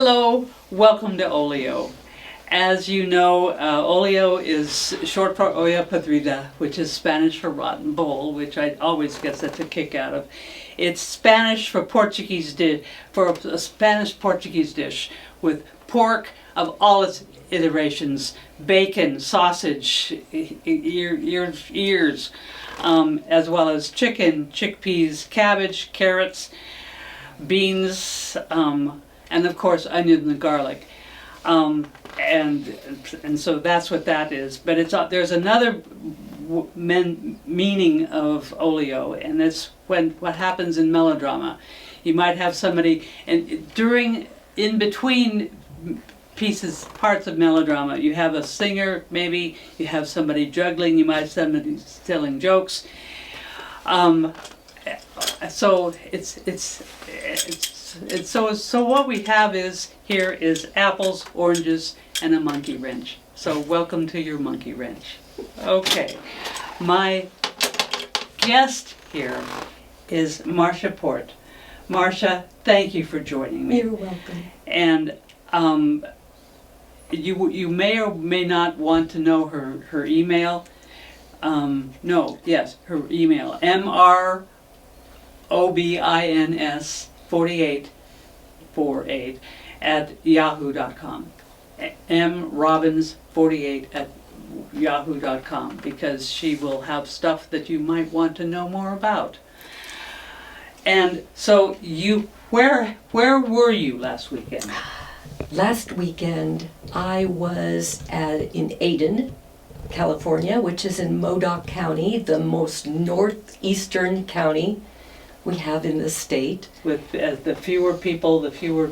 Hello, welcome to Olio. As you know, Olio is short for olla podrida, which is Spanish for rotten bowl, which I always get such a kick out of. It's Spanish for Portuguese dish, for a Spanish Portuguese dish with pork of all its iterations, bacon, sausage, ears, as well as chicken, chickpeas, cabbage, carrots, beans, and of course onion and garlic, and so that's what that is. But it's there's another meaning of olio, and it's what happens in melodrama. You might have somebody, and in between parts of melodrama, you have a singer, maybe you have somebody juggling, you might have somebody telling jokes. So so what we have here is apples, oranges, and a monkey wrench. So welcome to your monkey wrench. Okay, my guest here is Marsha Porte. Marsha, thank you for joining me. You're welcome. And you may or may not want to know her email. Her email, MROBINS48 at yahoo.com. mrobbins48 at yahoo.com, because she will have stuff that you might want to know more about. And so where were you last weekend? Last weekend I was in Aden, California, which is in Modoc County, the most northeastern county we have in the state. With the fewer people, the fewer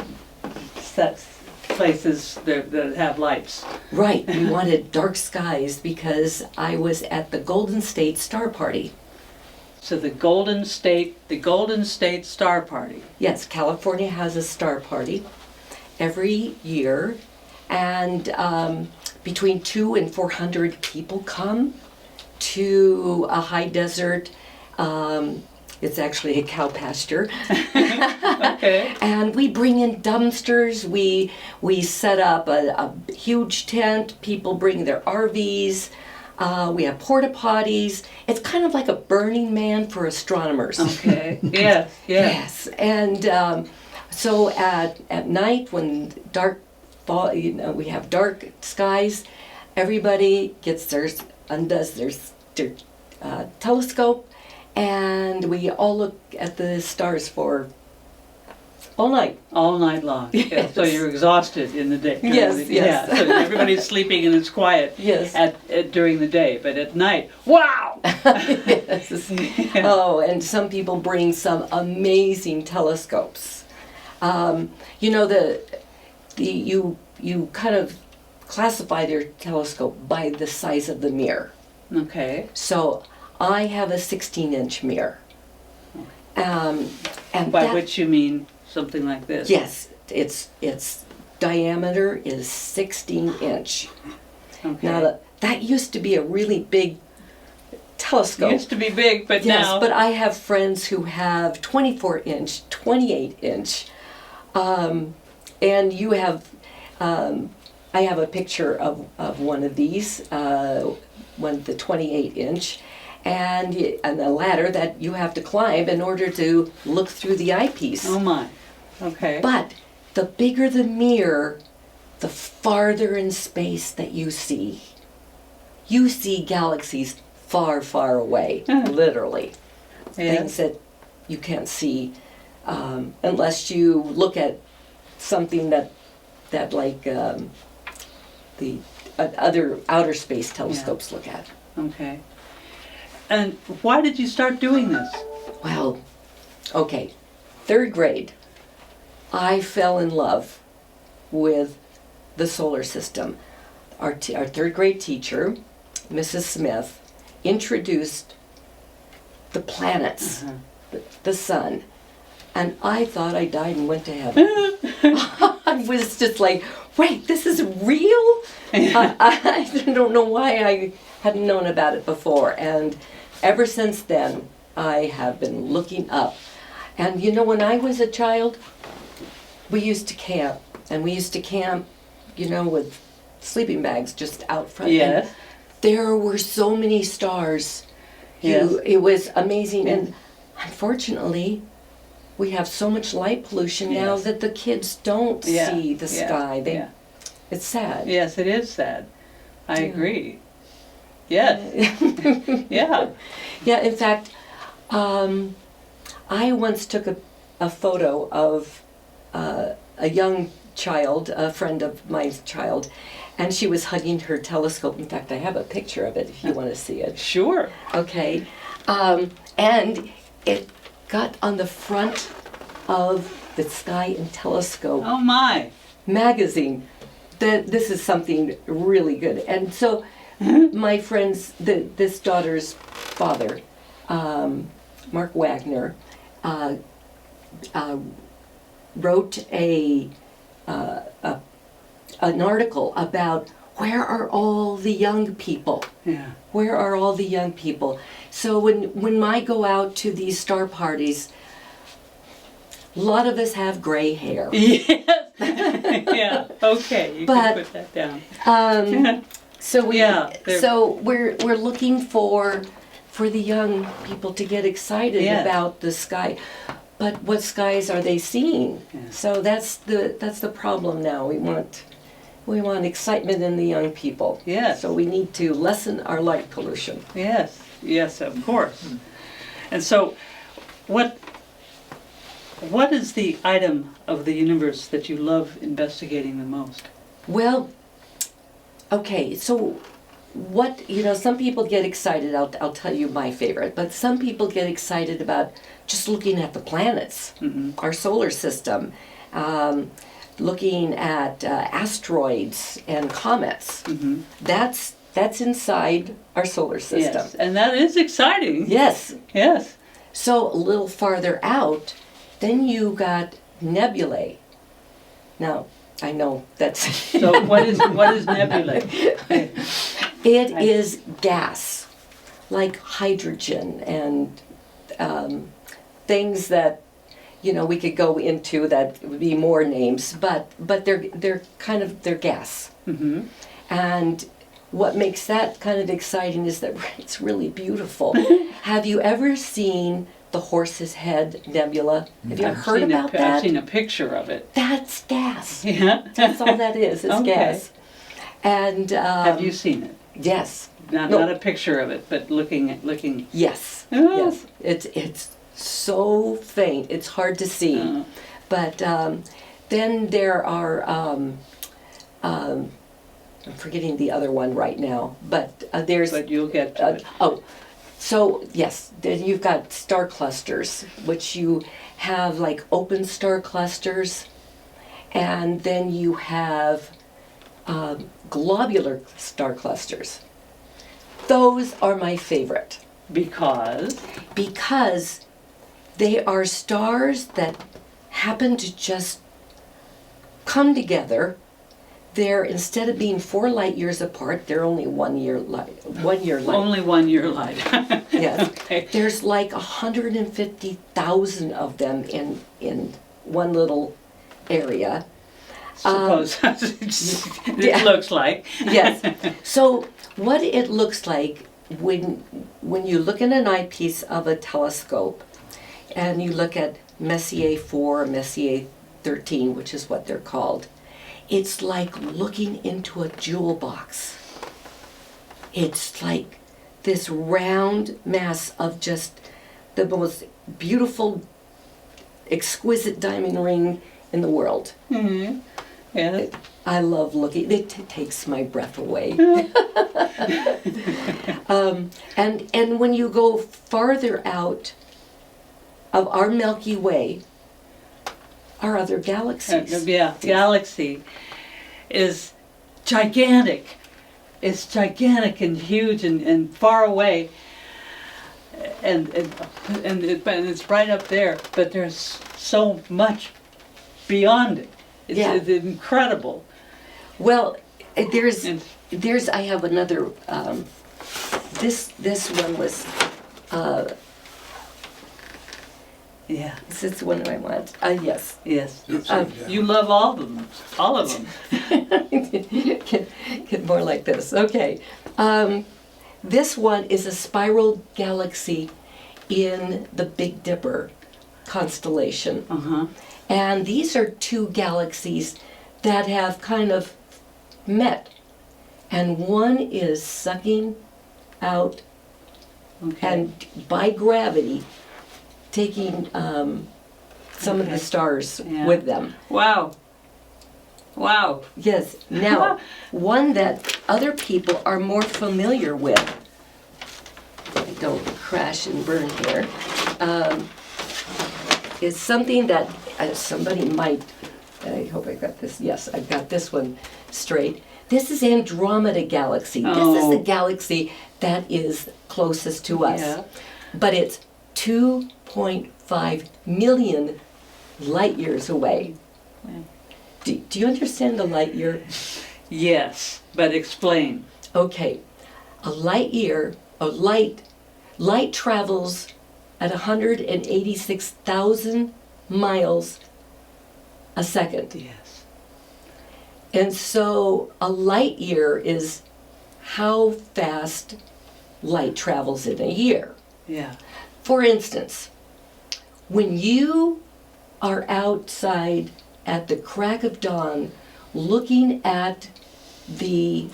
places that have lights. Right, we wanted dark skies because I was at the Golden State Star Party. So the Golden State Star Party. Yes, California has a star party every year, and between 200 and 400 people come to a high desert. It's actually a cow pasture. Okay. And we bring in dumpsters. We set up a huge tent. People bring their RVs. We have porta potties. It's kind of like a Burning Man for astronomers. Okay. Yes. Yes. And so at night when dark fall, we have dark skies. Everybody undoes their telescope, and we all look at the stars for all night. All night long. Yes. Yeah, so you're exhausted in the day. Yes. Yeah. So everybody's sleeping and it's quiet. Yes. During the day, but at night, wow. Yes. Yeah. Oh, and some people bring some amazing telescopes. You kind of classify their telescope by the size of the mirror. Okay. So I have a 16-inch mirror. And By which you mean something like this? Yes, its diameter is 16-inch. Okay. Now that used to be a really big telescope. It used to be big, but yes, now. but I have friends who have 24-inch, 28-inch, and you have. I have a picture of one of these, the 28-inch, and a ladder that you have to climb in order to look through the eyepiece. Oh my. Okay. But the bigger the mirror, the farther in space that you see. You see galaxies far, far away, literally. Yes. Things that you can't see unless you look at something that like the other outer space telescopes look at. Okay. And why did you start doing this? Well, okay, 3rd grade, I fell in love with the solar system. Our 3rd grade teacher, Mrs. Smith, introduced the planets, the sun, and I thought I died and went to heaven. I was just like, wait, this is real? I don't know why I hadn't known about it before, and ever since then I have been looking up. And when I was a child, we used to camp And we used to camp, with sleeping bags just out front. Yes. And there were so many stars. Yes. It was amazing. Yes. And unfortunately, we have so much light pollution now Yes. that the kids don't Yeah. see the Yeah. sky. Yeah. It's sad. Yes, it is sad. I Yeah. agree. Yes. Yeah. Yeah, in fact, I once took a photo of a young child, a friend of my child, and she was hugging her telescope. In fact, I have a picture of it if you want to see it. Sure. Okay. And it got on the front of the Sky and Telescope Oh my. magazine. This is something really good. And so my friend's, this daughter's father, Mark Wagner, wrote an article about where are all the young people? Yeah. Where are all the young people? So when I go out to these star parties, a lot of us have gray hair. Yes. Yeah. Okay. You But- can put that down. So we're looking for the young people to get excited Yes. about the sky. But what skies are they seeing? Yeah. So that's the problem now. We want excitement in the young people. Yes. So we need to lessen our light pollution. Yes. Yes, of course. And so, what is the item of the universe that you love investigating the most? Well, okay, so some people get excited, I'll tell you my favorite, but some people get excited about just looking at the planets, our solar system, looking at asteroids and comets. That's inside our solar system. Yes, and that is exciting. Yes. Yes. So a little farther out, then you got nebulae. Now, I know that's... So what is nebulae? It is gas, like hydrogen and things that we could go into that would be more names, but they're gas. Mm-hmm. And what makes that kind of exciting is that it's really beautiful. Have you ever seen the Horse's Head Nebula? Have you ever heard about that? I've seen a picture of it. That's gas. Yeah. That's all that is Okay. gas. And Have you seen it? yes. Not No. not a picture of it, but looking. Yes. Oh. Yes. It's so faint. It's hard to see. Uh, But then there are I'm forgetting the other one right now. But there's but you'll get to it. So yes, then you've got star clusters, which you have like open star clusters, and then you have globular star clusters. Those are my favorite because they are stars that happen to just come together. They're, instead of being 4 light years apart, they're only 1 year light. Only 1 year light. Yes. Okay. There's like 150,000 of them in one little area. Suppose yeah. it looks like. Yes. So what it looks like when you look in an eyepiece of a telescope and you look at Messier 4, Messier 13, which is what they're called, it's like looking into a jewel box. It's like this round mass of just the most beautiful, exquisite diamond ring in the world. Mm-hmm. Yeah. I love looking. It takes my breath away. And when you go farther out of our Milky Way, are other galaxies. Galaxy is gigantic. It's gigantic and huge and far away, and it's right up there. But there's so much beyond it. It's incredible. Well, there's And- I have another. This one was. Yeah. Is this the one I want? Yes. Yes. Um, You love all of them. All of them. Get more like this. Okay. This one is a spiral galaxy in the Big Dipper constellation. Uh-huh. And these are two galaxies that have kind of met. And one is sucking out Okay. and by gravity taking some of Okay. the stars Yeah. with them. Wow. Wow. Yes. Now, one that other people are more familiar with. Don't crash and burn here. Is something that somebody might. I hope I got this. Yes, I've got this one straight. This is Andromeda Galaxy. This is Oh. the galaxy that is closest to us. Yeah. But it's 2.5 million light years away. Yeah. Do you understand the light year? Yes, but explain. Okay, a light year, light travels at 186,000 miles a second. Yes. And so a light year is how fast light travels in a year. Yeah. For instance, when you are outside at the crack of dawn looking at the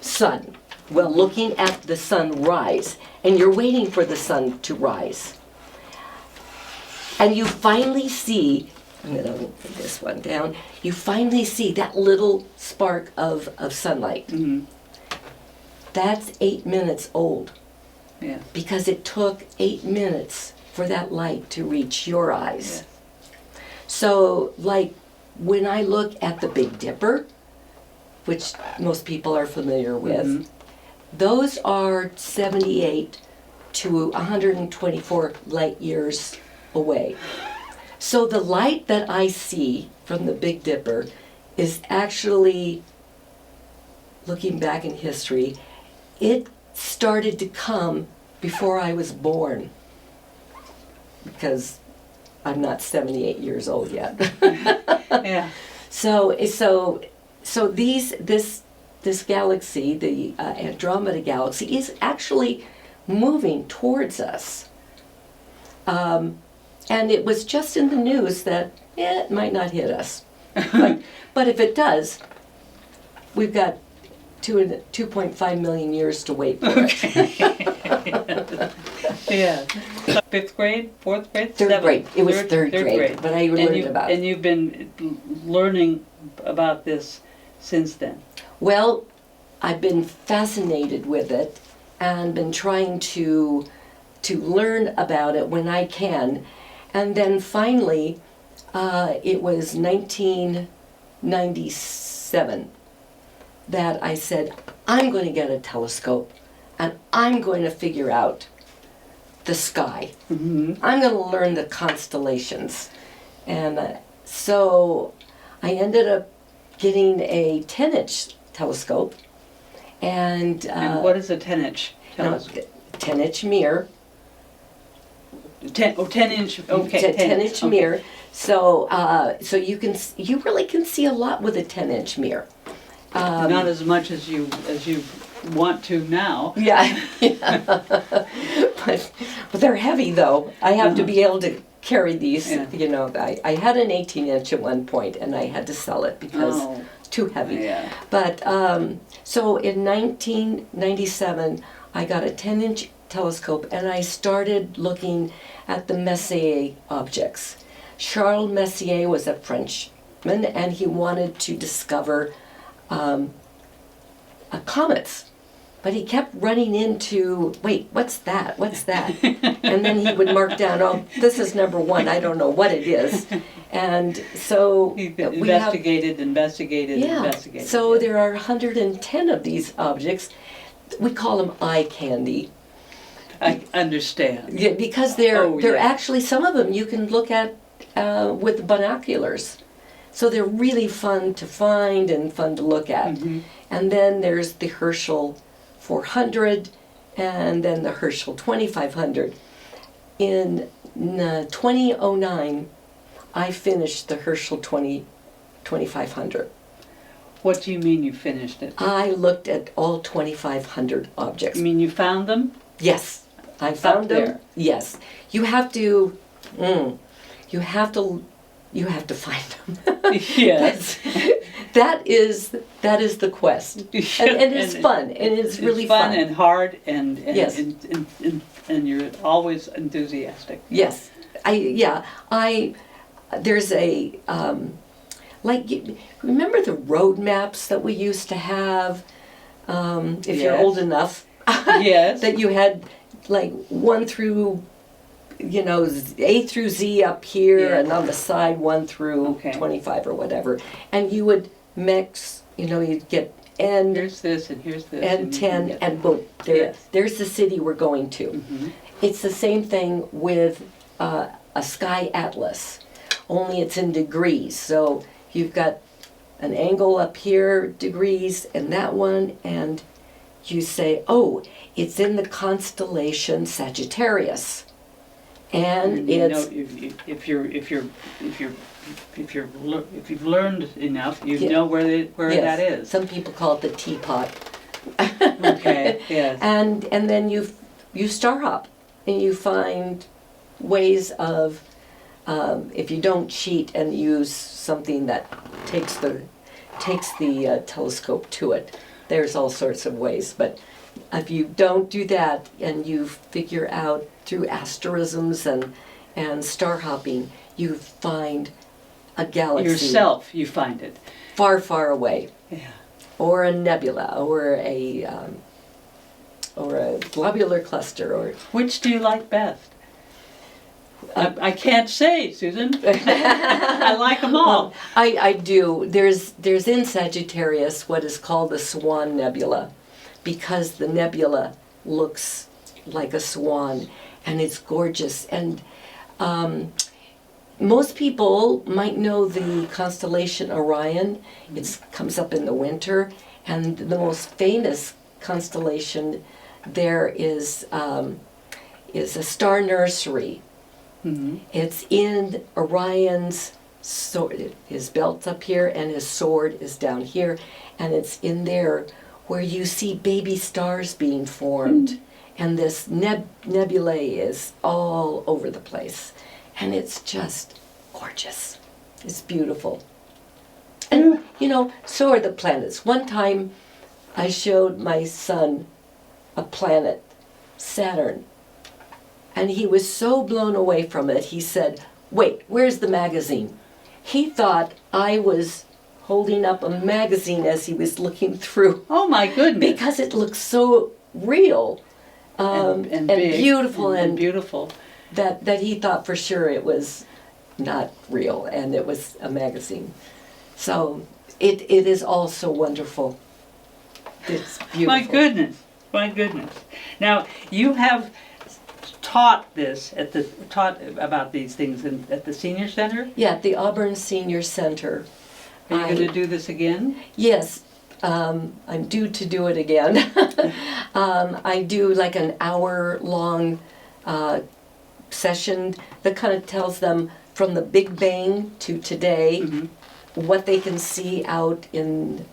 sun, looking at the sun rise, and you're waiting for the sun to rise, and you finally see, I'm going to put this one down, you finally see that little spark of sunlight. Mm-hmm. That's 8 minutes old. Yeah. Because it took 8 minutes for that light to reach your eyes. Yes. So, like, when I look at the Big Dipper, which most people are familiar with, Mhm. those are 78 to 124 light years away. So the light that I see from the Big Dipper is actually, looking back in history, it started to come before I was born, because I'm not 78 years old yet. Yeah. So this galaxy, the Andromeda Galaxy, is actually moving towards us. And it was just in the news that it might not hit us. But if it does, we've got 2.5 million years to wait for it. Yeah. Fifth grade, fourth grade, Third seventh? grade. It was third grade, but I learned you, about it. And you've been learning about this since then. Well, I've been fascinated with it and been trying to learn about it when I can. And then finally, it was 1997 that I said, I'm going to get a telescope and I'm going to figure out the sky. Mm-hmm. I'm going to learn the constellations. And so I ended up getting a 10-inch telescope. And what is a 10-inch telescope? 10-inch mirror. 10-inch, okay. 10-inch mirror. So you really can see a lot with a 10-inch mirror. Not as much as you want to now. Yeah, but they're heavy though. I have to be able to carry these. Yeah. You know, I had an 18-inch at one point, and I had to sell it because too heavy. Yeah. But so in 1997, I got a 10-inch telescope, and I started looking at the Messier objects. Charles Messier was a Frenchman, and he wanted to discover comets. But he kept running into, wait, what's that? What's that? And then he would mark down, oh, this is number one. I don't know what it is. And so He we have, investigated. so there are 110 of these objects. We call them eye candy. I understand. Yeah, because they're yeah. actually, some of them you can look at with binoculars. So they're really fun to find and fun to look at. Mm-hmm. And then there's the Herschel 400 and then the Herschel 2500. In 2009, I finished the Herschel 2500. What do you mean you finished it? I looked at all 2,500 objects. You mean you found them? Yes, I found them. there. Yes, you have to. You have to find them. Yes. that is the quest, and it's fun, and it's really fun and hard, and yes, and you're always enthusiastic. Yes, there's a remember the road maps that we used to have, if you're old enough. Yes. That you had like 1 through, A through Z up here, and on the side 1 through 25 or whatever, and you would mix. You'd get end. Here's this, and here's this, and 10, and boom, there's the city we're going to. Mm-hmm. It's the same thing with a sky atlas, only it's in degrees. So you've got an angle up here, degrees, and that one, and you say, oh, it's in the constellation Sagittarius, and it's if you've learned enough, you know where that is. Some people call it the teapot. Okay. Yes. And then you star hop, and you find ways of, if you don't cheat and use something that takes the telescope to it, there's all sorts of ways. But if you don't do that and you figure out through asterisms and star hopping, you find a galaxy. Yourself, you find it. Far, far away. Yeah. Or a nebula, or a globular cluster, or... Which do you like best? I can't say, Susan. I like them all. I do. There's in Sagittarius what is called the Swan Nebula, because the nebula looks like a swan, and it's gorgeous. And most people might know the constellation Orion. It comes up in the winter, and the most famous constellation there is a star nursery. Mm-hmm. It's in Orion's sword. His belt's up here and his sword is down here, and it's in there where you see baby stars being formed, and this nebulae is all over the place, and it's just gorgeous. It's beautiful. And so are the planets. One time I showed my son a planet, Saturn, and he was so blown away from it, he said, "Wait, where's the magazine?" He thought I was holding up a magazine as he was looking through. Oh my goodness. Because it looks so real and big, beautiful, and beautiful. That he thought for sure it was not real, and it was a magazine. So it is all so wonderful. It's beautiful. My goodness. Now, you have taught about these things at the senior center? Yeah, at the Auburn Senior Center. Are you going to do this again? Yes, I'm due to do it again. I do like an hour-long session that kind of tells them from the Big Bang to today, what they can see out in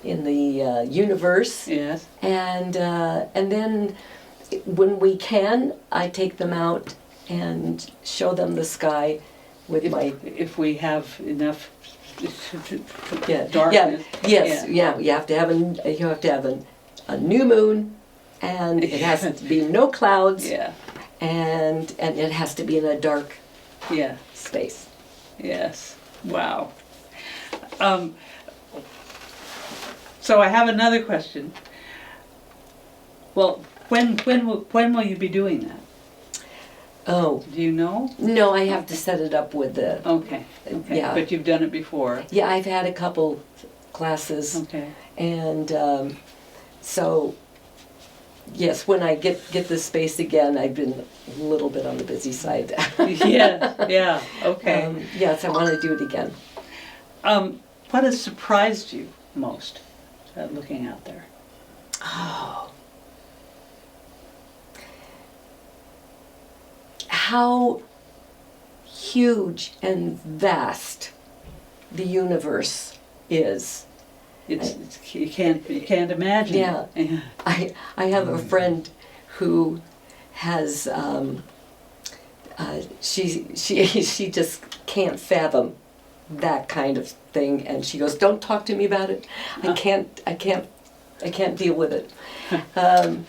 the universe. Yes. And then when we can, I take them out and show them the sky with if we have enough darkness. Yes. Yeah. You have to have a new moon, and it has to be no clouds. Yeah. And it has to be in a dark space. Yes. Wow. So I have another question. Well, when will you be doing that? Oh. Do you know? No, I have to set it up with the... Okay. Yeah. But you've done it before. Yeah, I've had a couple classes. Okay. And so, yes, when I get the space again, I've been a little bit on the busy side. Yeah, okay. Yes, I want to do it again. What has surprised you most looking out there? Oh. how huge and vast the universe is. You can't imagine. Yeah. I have a friend who has she just can't fathom that kind of thing, and she goes, "Don't talk to me about it. I can't deal with it."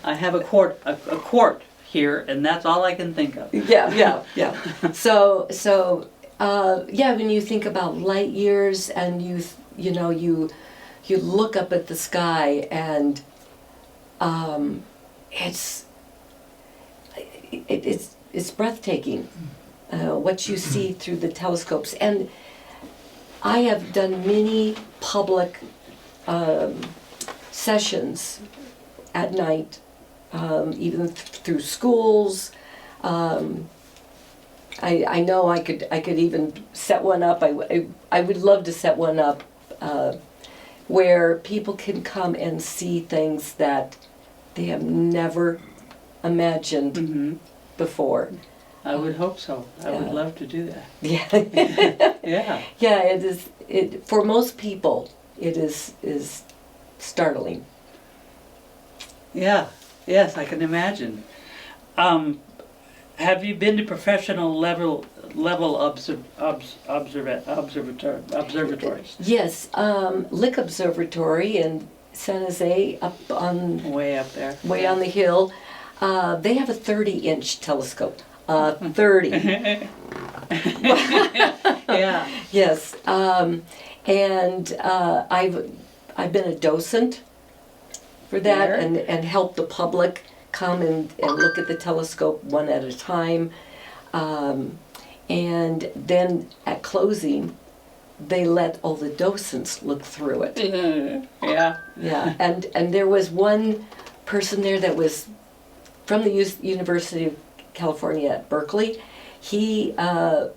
I have a quart here, and that's all I can think of. Yeah. So yeah, when you think about light years, and you look up at the sky, and it's breathtaking what you see through the telescopes. And I have done many public sessions at night, even through schools. I know I could even set one up. I would love to set one up where people can come and see things that they have never imagined before. I would hope so. I would love to do that. Yeah. Yeah. Yeah, it is. For most people, it is startling. Yeah. Yes, I can imagine. Have you been to professional level observatories? Yes, Lick Observatory in San Jose, up on Way up there. way on the hill. They have a 30-inch telescope. 30. Yeah. Yes, and I've been a docent for that, There. and helped the public come and look at the telescope one at a time. And then at closing, they let all the docents look through it. Yeah. Yeah, and there was one person there that was from the University of California at Berkeley. He's a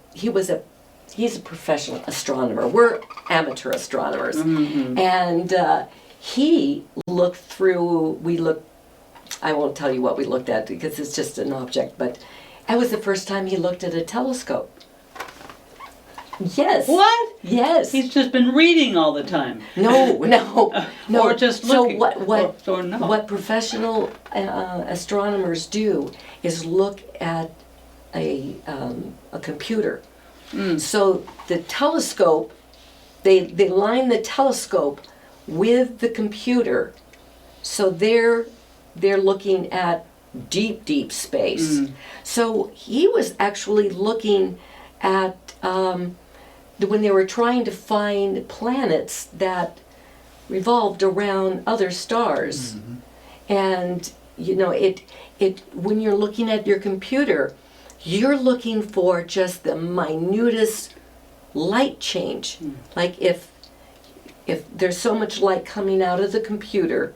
professional astronomer. We're amateur astronomers, and he looked through. I won't tell you what we looked at because it's just an object, but that was the first time he looked at a telescope. Yes. What? Yes. He's just been reading all the time. No. Or just looking. So what professional astronomers do is look at a computer. So the telescope, they line the telescope with the computer, so they're looking at deep space. So he was actually looking at when they were trying to find planets that revolved around other stars. And it when you're looking at your computer, you're looking for just the minutest light change. Like if there's so much light coming out of the computer,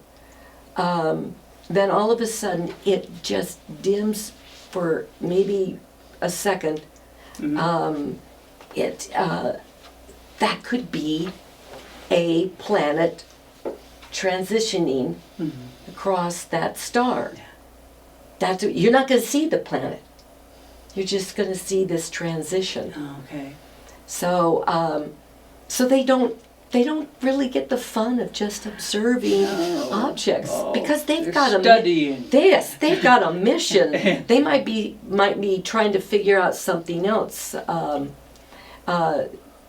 then all of a sudden it just dims for maybe a second. That could be a planet transitioning across that star. You're not going to see the planet. You're just going to see this transition. Oh, okay. So they don't really get the fun of just observing objects because they've got studying. They've got a mission. They might be trying to figure out something else.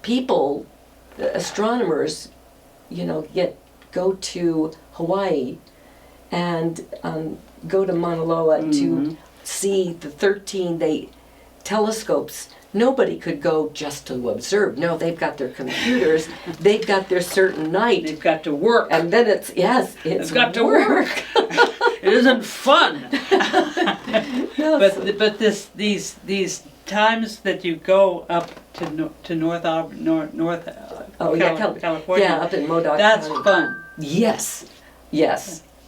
People, astronomers, go to Hawaii and go to Mauna Loa to see the 13 telescopes. Nobody could go just to observe. No, they've got their computers. They've got their certain night. They've got to work. And then it's got to work. It isn't fun. No, but these times that you go up to North California. Yeah, up in Modoc That's County. fun. Yes.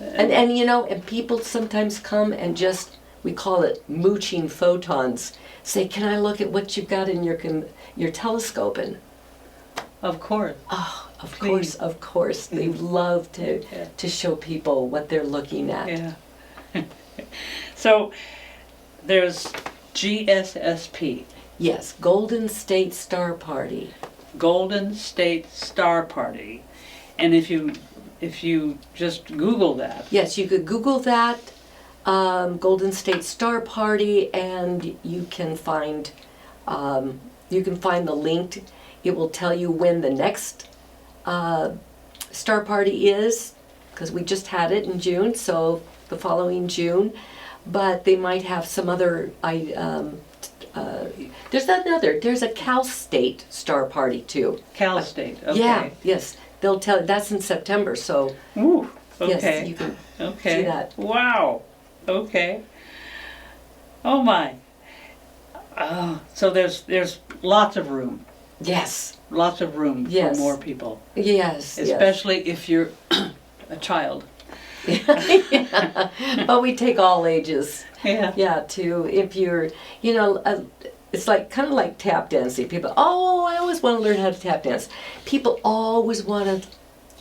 And people sometimes come and just, we call it mooching photons. Say, can I look at what you've got in your telescope? And of course. Oh, Please. of course. They love to show people what they're looking at. Yeah. So there's GSSP. Yes, Golden State Star Party. Golden State Star Party. And if you just Google that. Yes, you could Google that, Golden State Star Party, and you can find the link. It will tell you when the next Star Party is, because we just had it in June, so the following June. But they might have some other. There's a Cal State Star Party too. Cal State. Okay. Yeah. Yes. They'll tell. That's in September. So. Ooh. Okay. Yes, you can see that. Wow. Okay. Oh my. So there's lots of room. Yes. Lots of room Yes. for more people. Yes. Especially if you're a child. Yeah. But we take all ages. Yeah. Yeah. Too. If you're, it's like kind of like tap dancing. People, I always want to learn how to tap dance. People always want to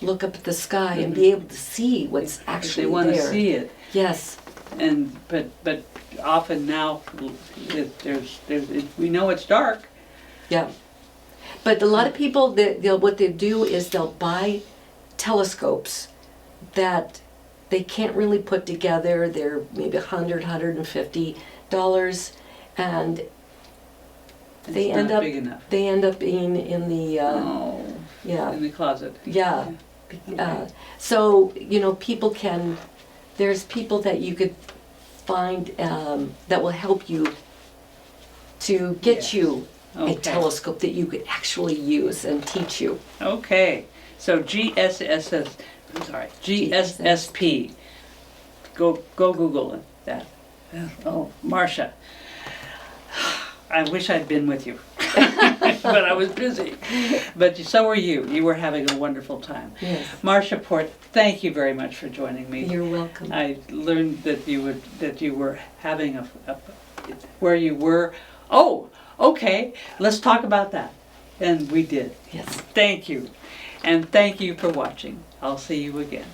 look up at the sky and be able to see what's actually They want there. to see it. Yes. And but often now we know it's dark. Yeah. But a lot of people, what they do is they'll buy telescopes that they can't really put together. They're maybe $100, $150, and they It's end not up big enough. they end up being in the In the closet. yeah. So there's people that you could find that will help you to get Yes. you a Okay. telescope that you could actually use and teach you. Okay. So GSSP. Go Google that. Oh, Marsha. I wish I'd been with you, but I was busy. But so were you. You were having a wonderful time. Yes. Marsha Porte, thank you very much for joining me. You're welcome. I learned that you were having where you were. Oh, okay. Let's talk about that. And we did. Yes. Thank you. And thank you for watching. I'll see you again.